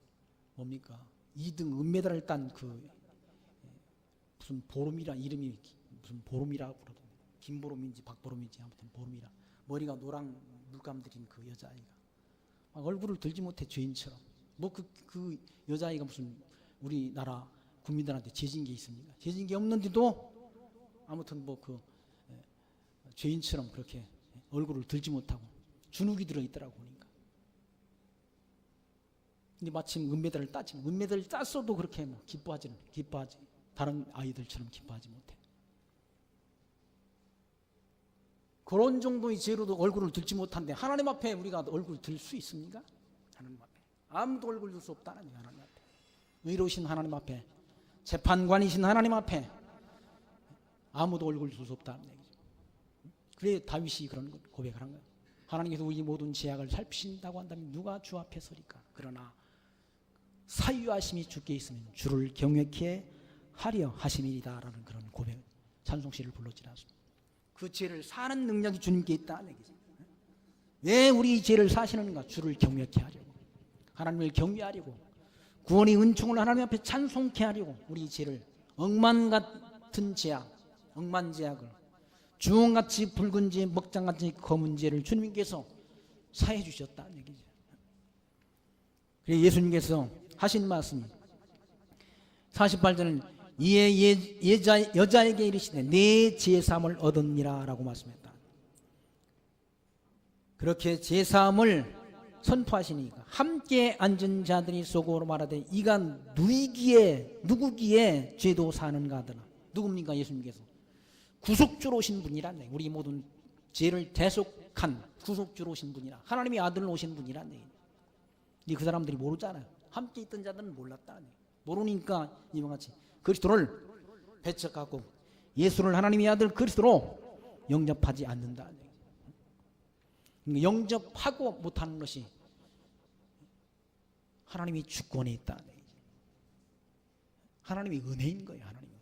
뭡니까 2등 은메달을 딴 그 무슨 보름이라 이름이 무슨 보름이라고 그러던데 김보름인지 박보름인지 아무튼 보름이라 머리가 노랑 물감 들인 그 여자아이가 얼굴을 들지 못해 죄인처럼 뭐 그 여자아이가 무슨 우리나라 국민들한테 죄진 게 있습니까? 죄진 게 없는데도 아무튼 뭐 그 죄인처럼 그렇게 얼굴을 들지 못하고 주눅이 들어있더라고 보니까. 근데 마침 은메달을 따지만 은메달을 땄어도 그렇게 뭐 기뻐하지 다른 아이들처럼 기뻐하지 못해. 그런 정도의 죄로도 얼굴을 들지 못한데 하나님 앞에 우리가 얼굴 들 수 있습니까? 하나님 앞에 아무도 얼굴 들 수 없다는 얘기야. 하나님 앞에 의로우신 하나님 앞에 재판관이신 하나님 앞에 아무도 얼굴 들 수 없다는 얘기죠. 그래 다윗이 그런 고백을 한 거예요. 하나님께서 우리 모든 죄악을 살피신다고 한다면 누가 주 앞에 서리까? 그러나 사유하심이 주께 있으면 주를 경외케 하려 하심이니다라는 그런 고백 찬송시를 불렀지 않습니까? 그 죄를 사는 능력이 주님께 있다는 얘기죠. 왜 우리 죄를 사시는가? 주를 경외케 하려고, 하나님을 경외하려고, 구원의 은총을 하나님 앞에 찬송케 하려고 우리 죄를 억만 같은 죄악, 억만 죄악을 주홍같이 붉은 죄, 먹장같이 검은 죄를 주님께서 사해 주셨다는 얘기죠. 그래서 예수님께서 하신 말씀이 48절은 이에 여자에게 이르시되 내 죄사함을 얻었니라 라고 말씀했다. 그렇게 죄사함을 선포하시니까 함께 앉은 자들이 속으로 말하되 이가 누구기에 죄도 사는가 하더라. 누굽니까? 예수님께서 구속주로 오신 분이란, 우리 모든 죄를 대속한 구속주로 오신 분이라, 하나님의 아들로 오신 분이란 얘기. 근데 그 사람들이 모르잖아요. 함께 있던 자들은 몰랐다. 모르니까 이와 같이 그리스도를 배척하고 예수를 하나님의 아들 그리스도로 영접하지 않는다. 영접하고 못하는 것이 하나님의 주권에 있다. 하나님의 은혜인 거예요. 하나님의 은혜.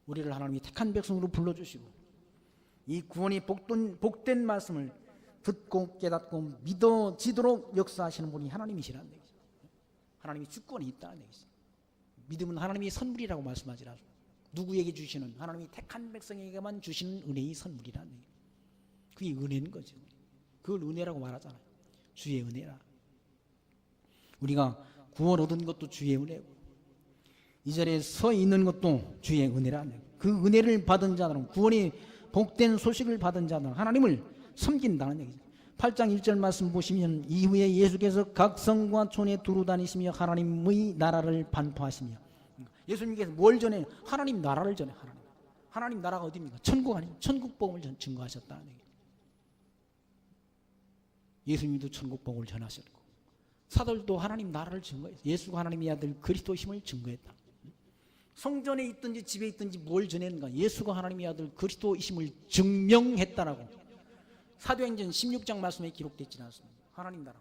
우리를 하나님이 택한 백성으로 불러주시고 이 구원이 복된 말씀을 듣고 깨닫고 믿어지도록 역사하시는 분이 하나님이시라는 얘기죠. 하나님의 주권이 있다는 얘기죠. 믿음은 하나님의 선물이라고 말씀하지 않습니다. 누구에게 주시는, 하나님이 택한 백성에게만 주시는 은혜의 선물이라는 얘기죠. 그게 은혜인 거죠. 그걸 은혜라고 말하잖아요. 주의 은혜라. 우리가 구원 얻은 것도 주의 은혜고 이 자리에 서 있는 것도 주의 은혜라는 얘기죠. 그 은혜를 받은 자들은, 구원이 복된 소식을 받은 자들은 하나님을 섬긴다는 얘기죠. 8장 1절 말씀 보시면 이후에 예수께서 각 성과 촌에 두루 다니시며 하나님의 나라를 반포하시며, 예수님께서 뭘 전해? 하나님 나라를 전해. 하나님 나라가 어디입니까? 천국 아닙니까? 천국 복음을 증거하셨다는 얘기죠. 예수님도 천국 복음을 전하셨고 사도들도 하나님 나라를 증거했어요. 예수가 하나님의 아들 그리스도심을 증거했다. 성전에 있든지 집에 있든지 뭘 전했는가? 예수가 하나님의 아들 그리스도이심을 증명했다라고 사도행전 16장 말씀에 기록되어 있지 않습니까? 하나님 나라,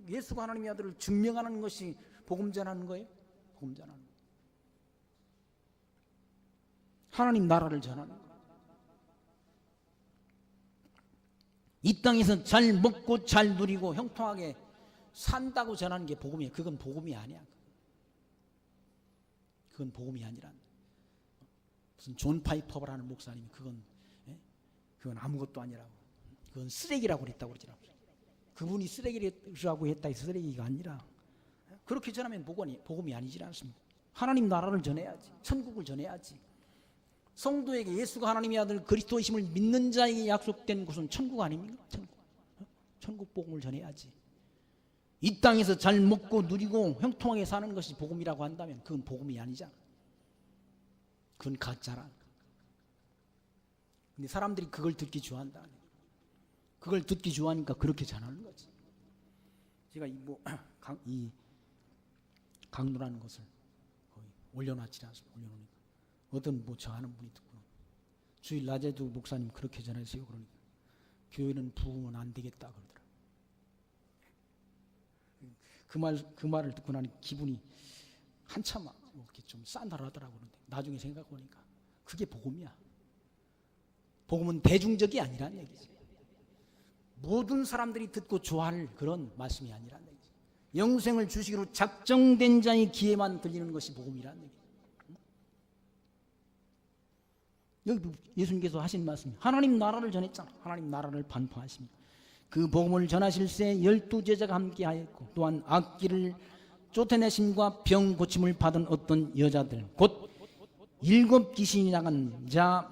예수가 하나님의 아들을 증명하는 것이 복음 전하는 거예요. 복음 전하는 거예요. 하나님 나라를 전하는 거예요. 이 땅에서 잘 먹고 잘 누리고 형통하게 산다고 전하는 게 복음이에요. 그건 복음이 아니야. 그건 복음이 아니라 무슨 존 파이퍼라는 목사님이 그건 아무것도 아니라고. 그건 쓰레기라고 그랬다고 그러더라고요. 그분이 쓰레기라고 했다 해서 쓰레기가 아니라 그렇게 전하면 복음이 아니지 않습니까? 하나님 나라를 전해야지. 천국을 전해야지. 성도에게 예수가 하나님의 아들 그리스도이심을 믿는 자에게 약속된 곳은 천국 아닙니까? 천국 복음을 전해야지. 이 땅에서 잘 먹고 누리고 형통하게 사는 것이 복음이라고 한다면 그건 복음이 아니잖아. 그건 가짜라. 근데 사람들이 그걸 듣기 좋아한다. 그걸 듣기 좋아하니까 그렇게 전하는 거지. 제가 이 강론하는 것을 거의 올려놨지 않습니까? 올려놓으니까 어떤 저 아는 분이 듣고 주일 낮에도 목사님 그렇게 전하세요. 그러니까 교회는 부흥은 안 되겠다 그러더라고요. 그 말을 듣고 나니 기분이 한참 이렇게 좀 싸늘하더라고요. 그런데 나중에 생각해 보니까 그게 복음이야. 복음은 대중적이 아니란 얘기지. 모든 사람들이 듣고 좋아할 그런 말씀이 아니란 얘기지. 영생을 주시기로 작정된 자의 귀에만 들리는 것이 복음이란 얘기지. 여기 예수님께서 하신 말씀이 하나님 나라를 전했잖아. 하나님 나라를 반포하십니다. 그 복음을 전하실 새 12제자가 함께하였고 또한 악기를 쫓아내심과 병 고침을 받은 어떤 여자들 곧 7 귀신이 나간 자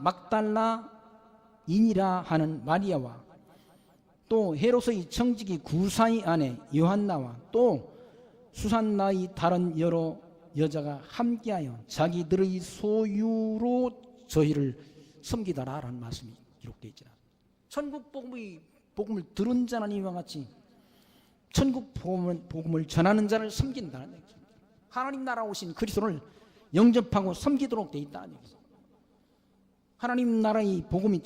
막달라인이라 하는 마리아와 또 헤롯의 청지기 구사의 아내 요한나와 또 수산나의 다른 여러 여자가 함께하여 자기들의 소유로 저희를 섬기더라 라는 말씀이 기록되어 있잖아. 천국 복음을 들은 자는 이와 같이 천국 복음을 전하는 자를 섬긴다는 얘기죠. 하나님 나라 오신 그리스도를 영접하고 섬기도록 되어 있다는 얘기죠. 하나님 나라의 복음이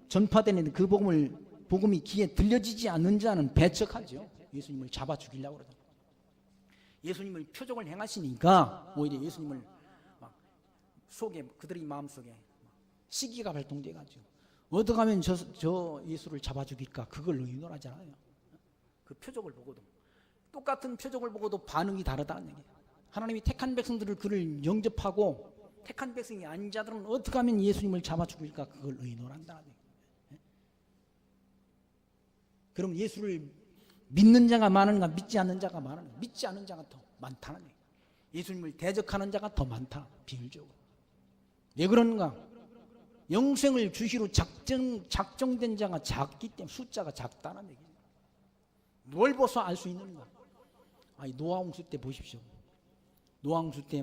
전파되는데 그 복음이 귀에 들려지지 않는 자는 배척하죠. 예수님을 잡아 죽이려고 그러죠. 예수님을 표적을 행하시니까 오히려 예수님을 속에 그들의 마음속에 시기가 발동돼 가지고 어떻게 하면 저 예수를 잡아 죽일까 그걸 의논하잖아요. 그 표적을 보고도 똑같은 표적을 보고도 반응이 다르다는 얘기예요. 하나님이 택한 백성들을 그를 영접하고 택한 백성이 아닌 자들은 어떻게 하면 예수님을 잡아 죽일까 그걸 의논한다는 얘기예요. 그럼 예수를 믿는 자가 많은가 믿지 않는 자가 많은가? 믿지 않는 자가 더 많다는 얘기예요. 예수님을 대적하는 자가 더 많다 비율적으로. 왜 그런가? 영생을 주시로 작정된 자가 작기 때문에 숫자가 작다는 얘기예요. 뭘 봐서 알 수 있는가? 아니 노아홍수 때 보십시오. 노아홍수 때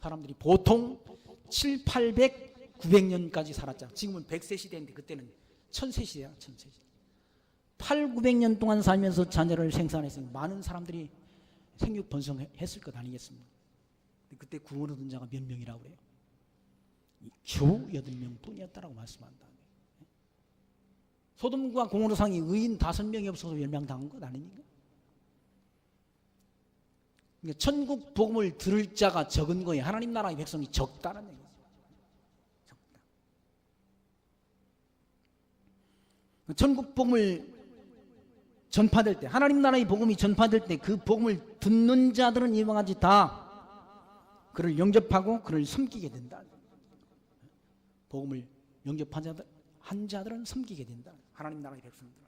사람들이 보통 7, 800, 900년까지 살았잖아. 지금은 100세 시대인데 그때는 1000세 시대야. 1000세 시대. 8, 900년 동안 살면서 자녀를 생산했으니 많은 사람들이 생육 번성했을 것 아니겠습니까? 그때 구원 얻은 자가 몇 명이라고 그래요? 겨우 8명 뿐이었다라고 말씀한다. 소돔과 고모르상이 의인 5명이 없어서 멸망당한 것 아닙니까? 그러니까 천국 복음을 들을 자가 적은 거예요. 하나님 나라의 백성이 적다는 얘기죠. 적다. 천국 복음을 전파될 때, 하나님 나라의 복음이 전파될 때 그 복음을 듣는 자들은 이와 같이 다 그를 영접하고 그를 섬기게 된다. 복음을 영접한 자들은 섬기게 된다. 하나님 나라의 백성들은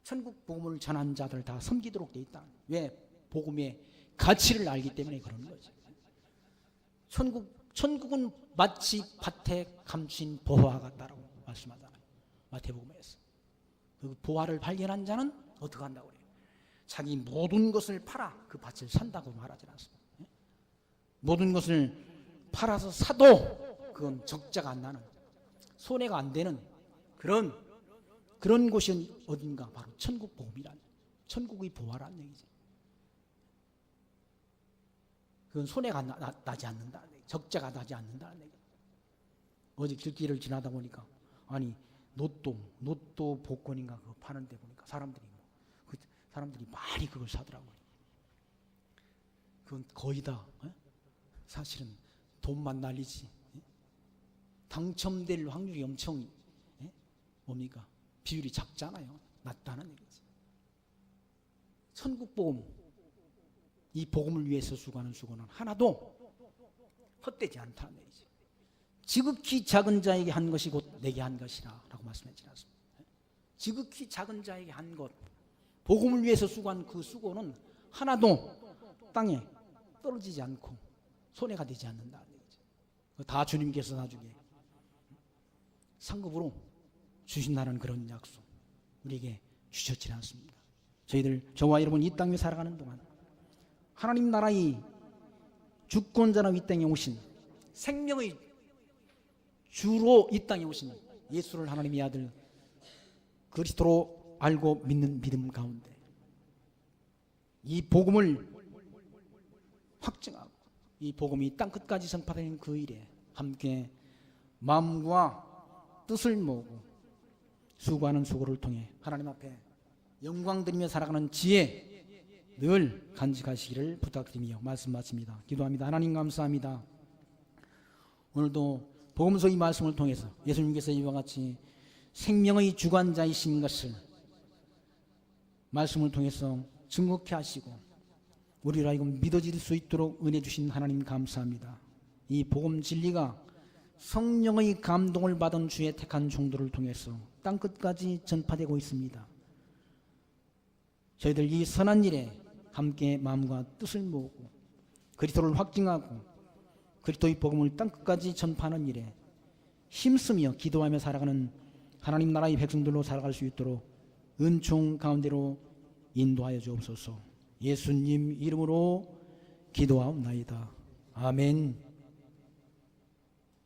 천국 복음을 전한 자들 다 섬기도록 돼 있다. 왜? 복음의 가치를 알기 때문에 그런 거죠. 천국은 마치 밭에 감춘 보화 같다라고 말씀하잖아요. 마태복음에서. 그 보화를 발견한 자는 어떻게 한다고 그래요? 자기 모든 것을 팔아 그 밭을 산다고 말하지 않습니다. 모든 것을 팔아서 사도 그건 적자가 안 나는, 손해가 안 되는 그런 곳이 어딘가 바로 천국 복음이란, 천국의 보화라는 얘기죠. 그건 손해가 나지 않는다는 얘기, 적자가 나지 않는다는 얘기. 어제 길길을 지나다 보니까 아니 로또 복권인가 그거 파는데 보니까 사람들이 많이 그걸 사더라고요. 그건 거의 다 사실은 돈만 날리지 당첨될 확률이 엄청 뭡니까? 비율이 작잖아요. 낮다는 얘기지. 천국 복음, 이 복음을 위해서 수고하는 수고는 하나도 헛되지 않다는 얘기지. 지극히 작은 자에게 한 것이 곧 내게 한 것이라 라고 말씀해 주셨습니다. 지극히 작은 자에게 한 것, 복음을 위해서 수고한 그 수고는 하나도 땅에 떨어지지 않고 손해가 되지 않는다. 다 주님께서 나중에 상급으로 주신다는 그런 약속 우리에게 주셨지 않습니다. 저와 여러분 이 땅에 살아가는 동안 하나님 나라의 주권자나 이 땅에 오신 생명의 주로 이 땅에 오신 예수를 하나님의 아들 그리스도로 알고 믿는 믿음 가운데 이 복음을 확증하고 이 복음이 땅끝까지 전파되는 그 일에 함께 마음과 뜻을 모으고 수고하는 수고를 통해 하나님 앞에 영광드리며 살아가는 지혜 늘 간직하시기를 부탁드리며 말씀 마칩니다. 기도합니다. 하나님 감사합니다. 오늘도 복음서 이 말씀을 통해서 예수님께서 이와 같이 생명의 주관자이신 것을 말씀을 통해서 증거케 하시고 우리를 하여금 믿어질 수 있도록 은혜 주신 하나님 감사합니다. 이 복음 진리가 성령의 감동을 받은 주의 택한 종들을 통해서 땅끝까지 전파되고 있습니다. 저희들 이 선한 일에 함께 마음과 뜻을 모으고 그리스도를 확증하고 그리스도의 복음을 땅끝까지 전파하는 일에 힘쓰며 기도하며 살아가는 하나님 나라의 백성들로 살아갈 수 있도록 은총 가운데로 인도하여 주옵소서. 예수님 이름으로 기도하옵나이다. 아멘.